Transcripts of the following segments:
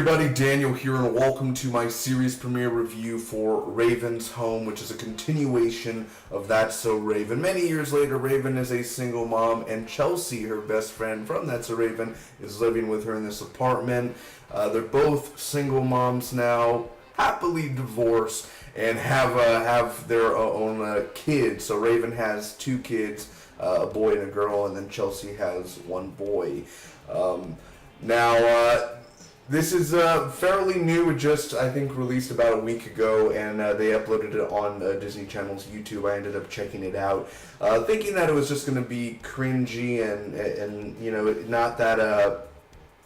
everybody, Daniel here, and welcome to my series premiere review for Raven's Home, which is a continuation of That's So Raven. Many years later, Raven is a single mom, and Chelsea, her best friend from That's So Raven, is living with her in this apartment. They're both single moms now, happily divorced, and have their own kids. So Raven has two kids, a boy and a girl, and then Chelsea has one boy. This is fairly new. It just, I think, released about a week ago, and they uploaded it on Disney Channel's YouTube. I ended up checking it out, thinking that it was just going to be cringy and you know, not that.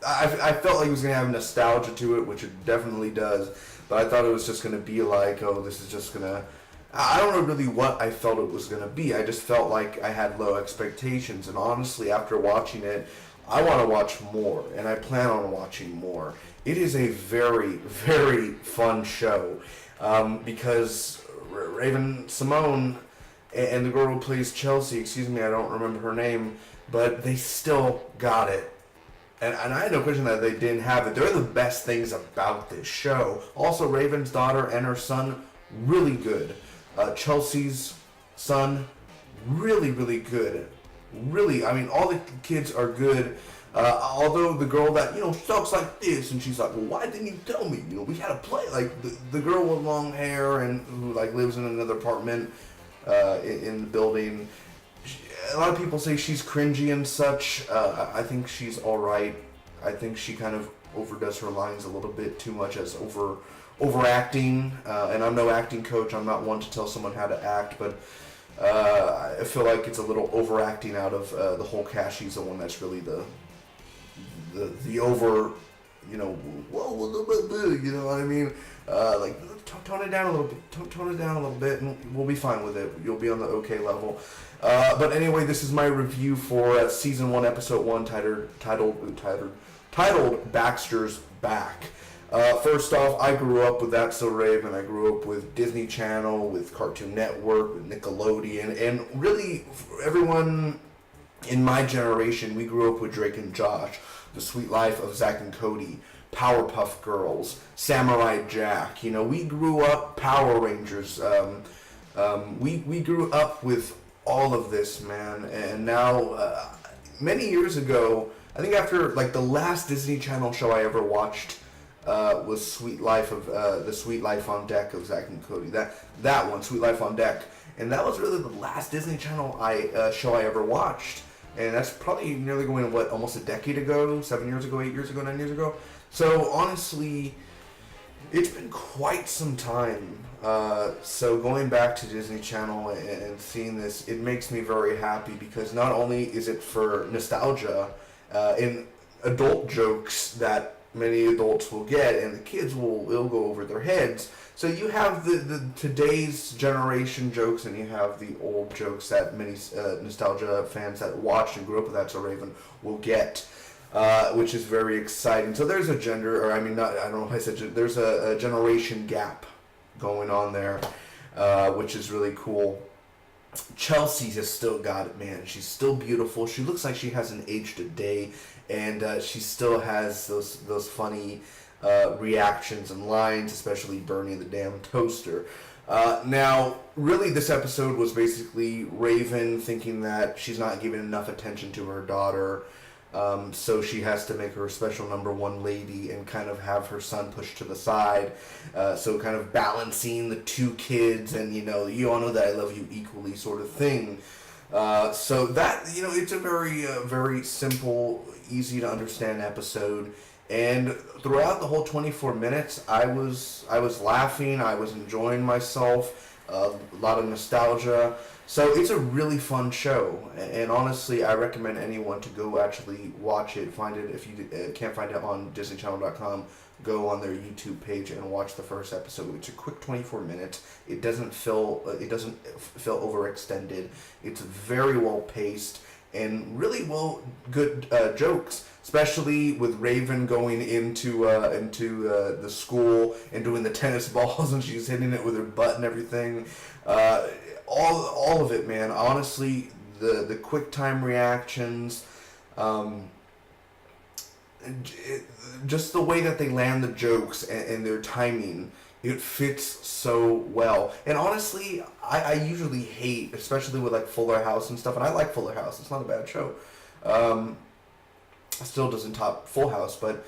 I felt like it was going to have nostalgia to it, which it definitely does, but I thought it was just going to be like, oh, this is just going to. I don't know really what I felt it was going to be. I just felt like I had low expectations, and honestly, after watching it, I want to watch more, and I plan on watching more. It is a very, very fun show because Raven Simone and the girl who plays Chelsea, I don't remember her name, but they still got it. And I had no question that they didn't have it. They're the best things about this show. Also, Raven's daughter and her son, really good. Chelsea's son, really, really good. Really, I mean, all the kids are good. Although the girl that, talks like this, and she's like, well, why didn't you tell me? We had a play. Like, the girl with long hair and who, like, lives in another apartment in the building. A lot of people say she's cringy and such. I think she's alright. I think she kind of overdoes her lines a little bit too much as overacting. And I'm no acting coach. I'm not one to tell someone how to act, but I feel like it's a little overacting out of the whole cast. She's the one that's really the over, whoa, you know what I mean? Like, tone it down a little bit, tone it down a little bit, and we'll be fine with it. You'll be on the okay level. But anyway, this is my review for season 1, episode 1, titled Baxters Back. First off, I grew up with That's So Raven. I grew up with Disney Channel, with Cartoon Network, with Nickelodeon, and really everyone in my generation, we grew up with Drake and Josh, The Sweet Life of Zack and Cody, Powerpuff Girls, Samurai Jack. We grew up Power Rangers. We grew up with all of this, man. And now, many years ago, I think after like the last Disney Channel show I ever watched was The Sweet Life on Deck of Zack and Cody. That one, Sweet Life on Deck, and that was really the last Disney Channel show I ever watched, and that's probably nearly going almost a decade ago, 7 years ago, 8 years ago, 9 years ago. So honestly, it's been quite some time. So going back to Disney Channel and seeing this, it makes me very happy because not only is it for nostalgia and adult jokes that many adults will get, and the kids will go over their heads. So you have the today's generation jokes, and you have the old jokes that many nostalgia fans that watched and grew up with That's So Raven will get, which is very exciting. So there's a there's a generation gap going on there, which is really cool. Chelsea has still got it, man. She's still beautiful. She looks like she hasn't aged a day, and she still has those funny reactions and lines, especially burning the damn toaster. Now, really, this episode was basically Raven thinking that she's not giving enough attention to her daughter, so she has to make her special number one lady and kind of have her son pushed to the side. So kind of balancing the two kids and, you all know that I love you equally sort of thing. So that, it's a very, very simple, easy to understand episode. And throughout the whole 24 minutes, I was laughing, I was enjoying myself, a lot of nostalgia. So it's a really fun show, and honestly, I recommend anyone to go actually watch it. Find it if you can't find it on DisneyChannel.com. Go on their YouTube page and watch the first episode. It's a quick 24 minutes. It doesn't feel overextended. It's very well paced and really good jokes, especially with Raven going into the school and doing the tennis balls, and she's hitting it with her butt and everything. All of it, man. Honestly, the quick time reactions, just the way that they land the jokes and their timing, it fits so well. And honestly, I usually hate, especially with like Fuller House and stuff, and I like Fuller House. It's not a bad show. Still doesn't top Full House, but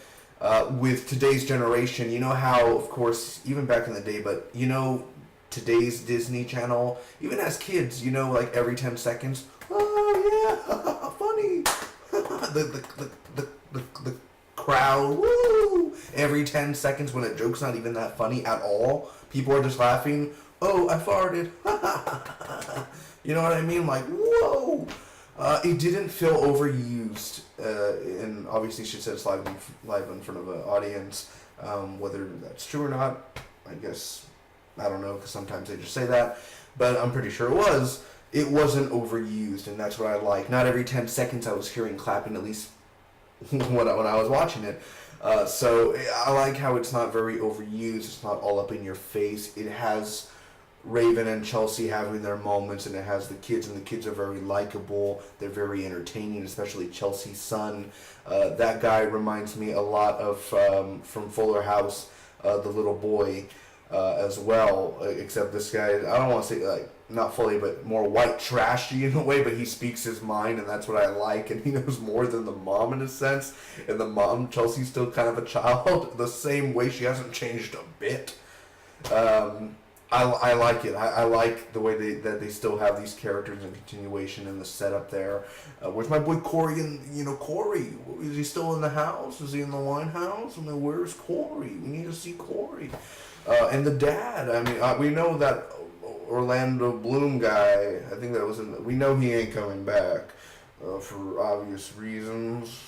with today's generation, you know how, of course, even back in the day, but you know, today's Disney Channel, even as kids, you know, like every 10 seconds, oh yeah, funny, the crowd, woo, every 10 seconds when a joke's not even that funny at all, people are just laughing, oh, I farted, you know what I mean, like, whoa. It didn't feel overused, and obviously she said it's live in front of an audience. Whether that's true or not, I guess, I don't know, because sometimes they just say that, but I'm pretty sure it was. It wasn't overused, and that's what I like. Not every 10 seconds I was hearing clapping, at least when I was watching it. So I like how it's not very overused, it's not all up in your face. It has Raven and Chelsea having their moments, and it has the kids, and the kids are very likable. They're very entertaining, especially Chelsea's son. That guy reminds me a lot of from Fuller House, the little boy, as well. Except this guy, I don't want to say like not fully, but more white trashy in a way. But he speaks his mind, and that's what I like. And he knows more than the mom in a sense. And the mom, Chelsea's still kind of a child, the same way. She hasn't changed a bit. I like it. I like the way that they still have these characters and continuation in the setup there. Where's my boy Corey? And Corey, is he still in the house? Is he in the wine house? I mean, where's Corey? We need to see Corey. And the dad. I mean, we know that Orlando Bloom guy. I think that was in. We know he ain't coming back for obvious reasons.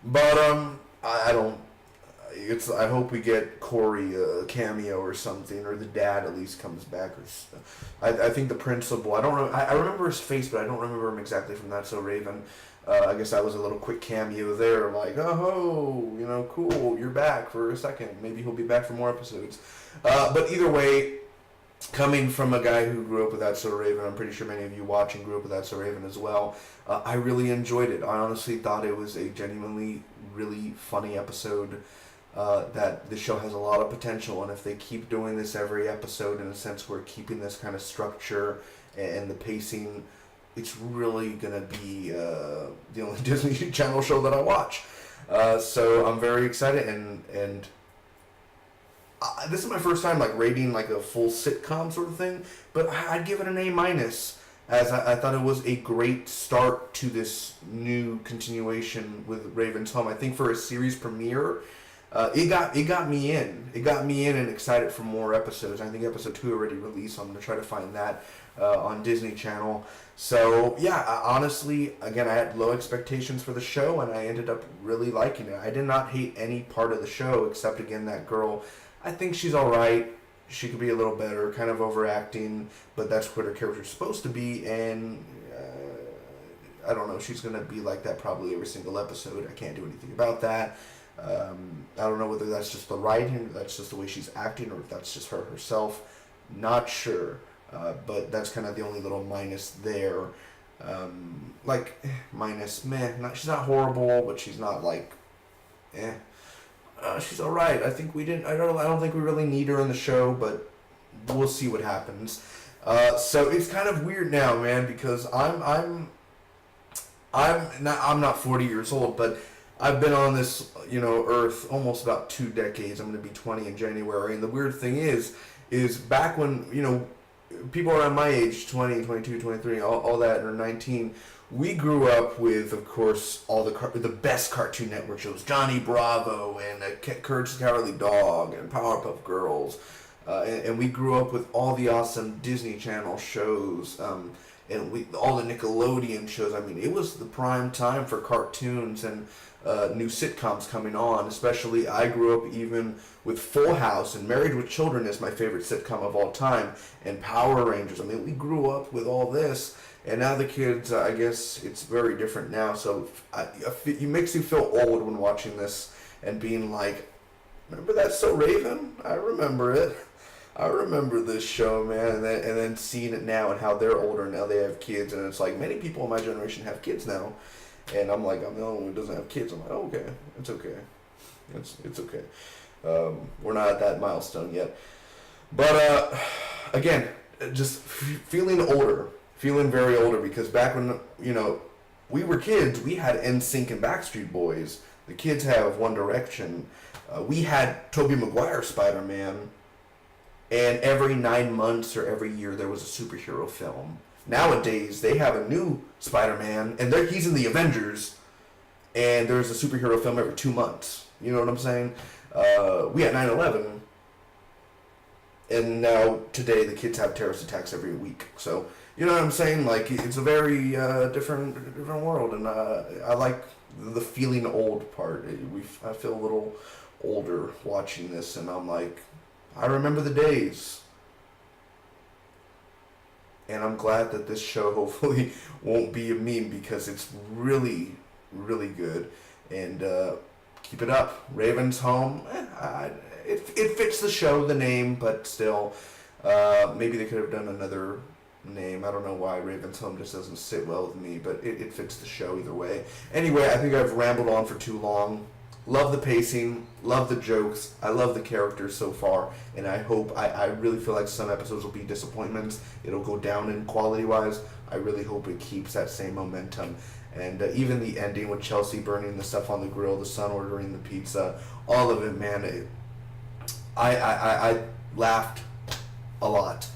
But I don't. I hope we get Corey a cameo or something, or the dad at least comes back. I think the principal. I remember his face, but I don't remember him exactly from That's So Raven. I guess that was a little quick cameo there, like, oh, cool, you're back for a second. Maybe he'll be back for more episodes. But either way, coming from a guy who grew up with That's So Raven, I'm pretty sure many of you watching grew up with That's So Raven as well. I really enjoyed it. I honestly thought it was a genuinely really funny episode. That the show has a lot of potential, and if they keep doing this every episode, in a sense we're keeping this kind of structure and the pacing, it's really gonna be the only Disney Channel show that I watch. So I'm very excited, and this is my first time like rating like a full sitcom sort of thing, but I'd give it an A-, as I thought it was a great start to this new continuation with Raven's Home. I think for a series premiere, it got me in. It got me in and excited for more episodes. I think episode 2 already released, so I'm gonna try to find that on Disney Channel. So yeah, honestly, again, I had low expectations for the show, and I ended up really liking it. I did not hate any part of the show, except again that girl. I think she's all right. She could be a little better, kind of overacting, but that's what her character's supposed to be, and I don't know. She's gonna be like that probably every single episode. I can't do anything about that. I don't know whether that's just the writing, or that's just the way she's acting, or if that's just her herself. Not sure, but that's kind of the only little minus there. Minus, meh. She's not horrible, but she's not like, she's all right. I think we didn't. I don't think we really need her in the show, but we'll see what happens. So it's kind of weird now, man, because I'm not 40 years old, but I've been on this, earth almost about 2 decades. I'm going to be 20 in January. And the weird thing is back when, people around my age, 20, 22, 23, all that, or 19, we grew up with, of course, all the best Cartoon Network shows. Johnny Bravo and Courage the Cowardly Dog and Powerpuff Girls. And we grew up with all the awesome Disney Channel shows. And all the Nickelodeon shows. I mean, it was the prime time for cartoons and new sitcoms coming on. Especially, I grew up even with Full House and Married with Children is my favorite sitcom of all time, and Power Rangers. I mean, we grew up with all this, and now the kids, I guess it's very different now. So it makes you feel old when watching this and being like, remember That's So Raven? I remember it. I remember this show, man, and then seeing it now and how they're older now, they have kids, and it's like many people in my generation have kids now, And I'm like, I'm the only one who doesn't have kids. I'm like, oh, okay, it's okay. It's okay. We're not at that milestone yet. But again, just feeling older, feeling very older, because back when, you know, we were kids, we had NSYNC and Backstreet Boys. The kids have One Direction. We had Tobey Maguire Spider-Man, and every 9 months or every year there was a superhero film. Nowadays, they have a new Spider-Man, and he's in the Avengers, and there's a superhero film every 2 months. You know what I'm saying? We had 9/11, and now today the kids have terrorist attacks every week. So, you know what I'm saying? Like, it's a very different world, and I like the feeling old part. I feel a little older watching this, and I'm like, I remember the days. And I'm glad that this show hopefully won't be a meme, because it's really, really good. And keep it up. Raven's Home. It fits the show, the name, but still, maybe they could have done another name. I don't know why Raven's Home just doesn't sit well with me, but it fits the show either way. Anyway, I think I've rambled on for too long. Love the pacing, love the jokes, I love the characters so far, and I hope, I really feel like some episodes will be disappointments. It'll go down in quality-wise. I really hope it keeps that same momentum. And even the ending with Chelsea burning the stuff on the grill, the son ordering the pizza, all of it, man, I laughed a lot.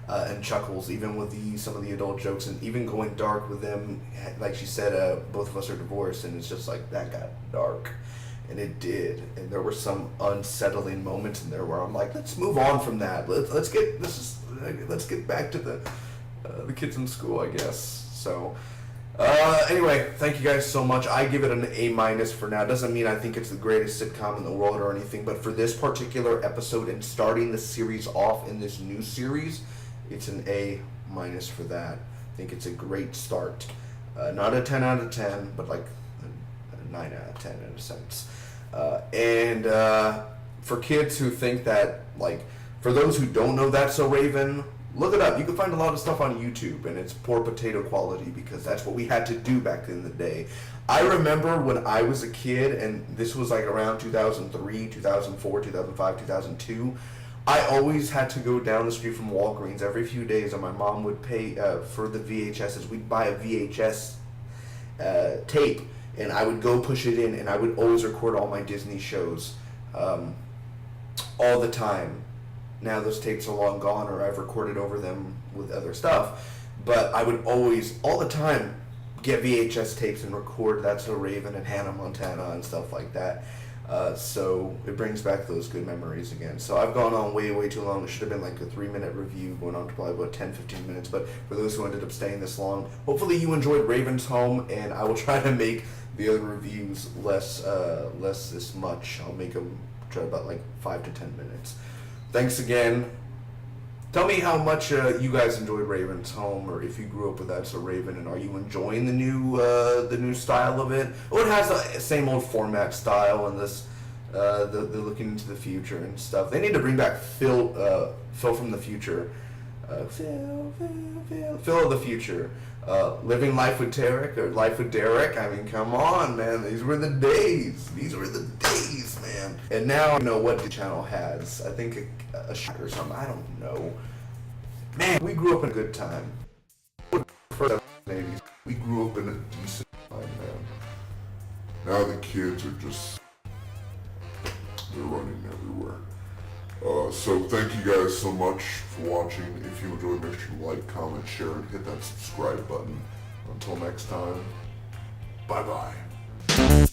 And chuckles, even with some of the adult jokes, and even going dark with them. Like she said, both of us are divorced, and it's just like, that got dark. And it did, and there were some unsettling moments in there where I'm like, let's move on from that. Let's get back to the kids in school, I guess. So anyway, thank you guys so much. I give it an A- for now. Doesn't mean I think it's the greatest sitcom in the world or anything, but for this particular episode and starting the series off in this new series, it's an A- for that. I think it's a great start. Not a 10 out of 10, but like a 9 out of 10 in a sense. And for kids who think that, like, for those who don't know That's So Raven, look it up. You can find a lot of stuff on YouTube, and it's poor potato quality, because that's what we had to do back in the day. I remember when I was a kid, and this was like around 2003, 2004, 2005, 2002, I always had to go down the street from Walgreens every few days, and my mom would pay for the VHSs. We'd buy a VHS tape, and I would go push it in, and I would always record all my Disney shows all the time. Now those tapes are long gone, or I've recorded over them with other stuff, but I would always, all the time, get VHS tapes and record That's So Raven and Hannah Montana and stuff like that. So it brings back those good memories again. So I've gone on way, way too long. It should have been like a 3-minute review, going on to probably about 10-15 minutes. But for those who ended up staying this long, hopefully you enjoyed Raven's Home, and I will try to make the other reviews less this much. I'll make them try about like 5 to 10 minutes. Thanks again. Tell me how much you guys enjoyed Raven's Home, or if you grew up with That's So Raven, and are you enjoying the new style of it? Well, it has the same old format style, and this the looking into the future and stuff. They need to bring back Phil from the future, Phil of the future, Living Life with Derek, or Life with Derek. I mean, come on, man. These were the days. Man. And now I know what the channel has. I think a shock or something. I don't know. Man, we grew up in a good time. For the 80s, we grew up in a decent time, man. Now the kids are just, they're running everywhere. So thank you guys so much for watching. If you enjoyed, make sure you like, comment, share, and hit that subscribe button. Until next time, bye-bye.